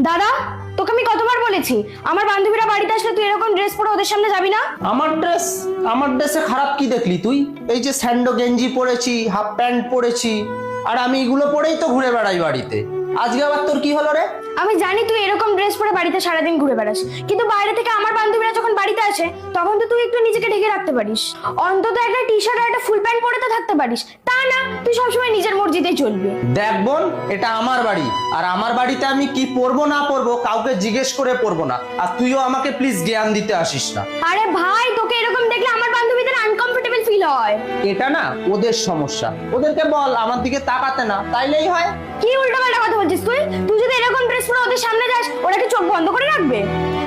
দাদা, তোকে আমি কতবার বলেছি আমার বান্ধবীরা বাড়িতে আসলে তুই এরকম ড্রেস পরে ওদের সামনে যাবি না। আমার ড্রেসে খারাপ কি দেখলি তুই? এই যে স্যান্ডো গেঞ্জি পরেছি, হাফ প্যান্ট পরেছি, আর আমি এগুলো পরেই তো ঘুরে বেড়াই বাড়িতে। আজকে আবার তোর কি হলো রে? আমি জানি তুই এরকম ড্রেস পরে বাড়িতে সারাদিন ঘুরে বেড়াস, কিন্তু বাইরে থেকে আমার বান্ধবীরা যখন বাড়িতে আসে তখন তো তুই একটু নিজেকে ঢেকে রাখতে পারিস। অন্তত একটা টি শার্ট আর একটা ফুল প্যান্ট পরে তো থাকতে পারিস। তা না, তুই সবসময় নিজের মর্জিতেই চলবি। দেখ বোন, এটা আমার বাড়ি, আর আমার বাড়িতে আমি কি পরবো না পরবো কাউকে জিজ্ঞেস করে পরবো না। আর তুইও আমাকে প্লিজ জ্ঞান দিতে আসিস না। আরে ভাই, তোকে এরকম দেখলে আমার বান্ধবীদের আনকমফোর্টেবল ফিল হয়। এটা না ওদের সমস্যা, ওদেরকে বল আমার দিকে তাকাতে না, তাইলেই হয়। কি উল্টোপাল্টা কথা বলছিস তুই? তুই যদি এরকম ড্রেস পরে ওদের সামনে যাস, ওরা কি চোখ বন্ধ করে রাখবে?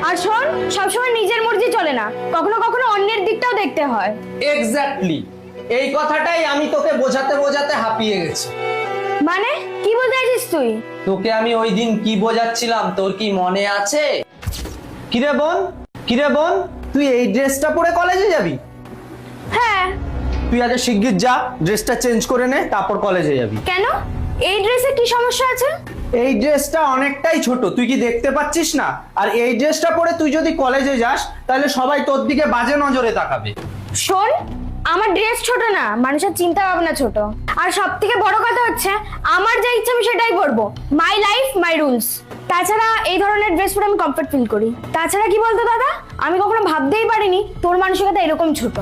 আর শোন, সবসময় নিজের মর্জি চলে না, কখনো কখনো অন্যের দিকটাও দেখতে হয়। এক্স্যাক্টলি, এই কথাটাই আমি তোকে বোঝাতে বোঝাতে হাঁপিয়ে গেছি। মানে কি বলতে চাইছিস তুই? তোকে আমি ওই দিন কি বোঝাচ্ছিলাম তোর কি মনে আছে? কিরে বোন, তুই এই ড্রেসটা পরে কলেজে যাবি? হ্যাঁ। তুই আগে শিগগির যা, ড্রেসটা চেঞ্জ করে নে, তারপর কলেজে যাবি। কেন? এই ড্রেসে কি সমস্যা আছে? এই ড্রেসটা অনেকটাই ছোট, তুই কি দেখতে পাচ্ছিস না? আর এই ড্রেসটা পরে তুই যদি কলেজে যাস তাহলে সবাই তোর দিকে বাজে নজরে তাকাবে। শোন, আমার ড্রেস ছোট না, মানুষের চিন্তা ভাবনা ছোট। আর সব থেকে বড় কথা হচ্ছে, আমার যা ইচ্ছা আমি সেটাই করবো। My life my rules. তাছাড়া এই ধরনের ড্রেস পরে আমি কমফর্ট ফিল করি। তাছাড়া কি বলতো দাদা, আমি কখনো ভাবতেই পারিনি তোর মানসিকতা এরকম ছোট।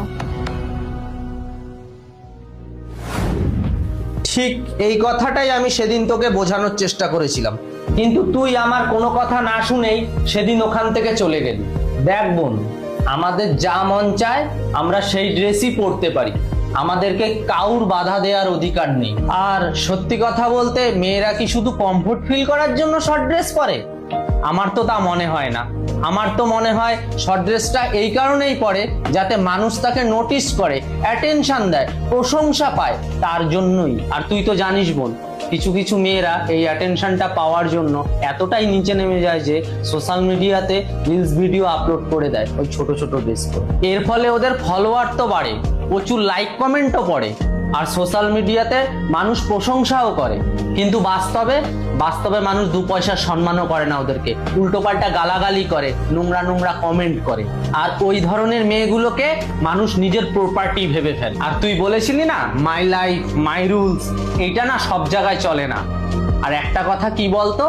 ঠিক এই কথাটাই আমি সেদিন তোকে বোঝানোর চেষ্টা করেছিলাম, কিন্তু তুই আমার কোনো কথা না শুনেই সেদিন ওখান থেকে চলে গেলি। দেখ বোন, আমাদের যা মন চায় আমরা সেই ড্রেসই পরতে পারি, আমাদেরকে কাউর বাধা দেওয়ার অধিকার নেই। আর সত্যি কথা বলতে, মেয়েরা কি শুধু কমফোর্ট ফিল করার জন্য শর্ট ড্রেস পরে? আমার তো তা মনে হয় না। আমার তো মনে হয় শর্ট ড্রেসটা এই কারণেই পরে যাতে মানুষ তাকে নোটিস করে, অ্যাটেনশন দেয়, প্রশংসা পায়, তার জন্যই। আর তুই তো জানিস বোন, কিছু কিছু মেয়েরা এই অ্যাটেনশনটা পাওয়ার জন্য এতটাই নিচে নেমে যায় যে সোশ্যাল মিডিয়াতে রিলস ভিডিও আপলোড করে দেয় ওই ছোট ছোট ড্রেস পরে। এর ফলে ওদের ফলোয়ার তো বাড়ে, প্রচুর লাইক কমেন্টও পড়ে, আর সোশ্যাল মিডিয়াতে মানুষ প্রশংসাও করে, কিন্তু বাস্তবে মানুষ দু পয়সার সম্মানও করে না ওদেরকে, উল্টোপাল্টা গালাগালি করে, নোংরা নোংরা কমেন্ট করে। আর ওই ধরনের মেয়েগুলোকে মানুষ নিজের প্রপার্টি ভেবে ফেলে। আর তুই বলেছিলি না মাই লাইফ মাই রুলস, এইটা না সব জায়গায় চলে না। আর একটা কথা কি বলতো,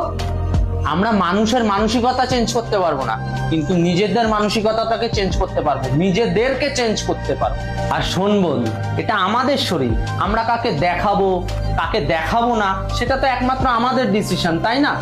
আমরা মানুষের মানসিকতা চেঞ্জ করতে পারবো না, কিন্তু নিজেদের মানসিকতাটাকে চেঞ্জ করতে পারবো, নিজেদেরকে চেঞ্জ করতে পারবো। আর শোন বন্ধু, এটা আমাদের শরীর, আমরা কাকে দেখাবো কাকে দেখাবো না সেটা তো একমাত্র আমাদের ডিসিশন, তাই না?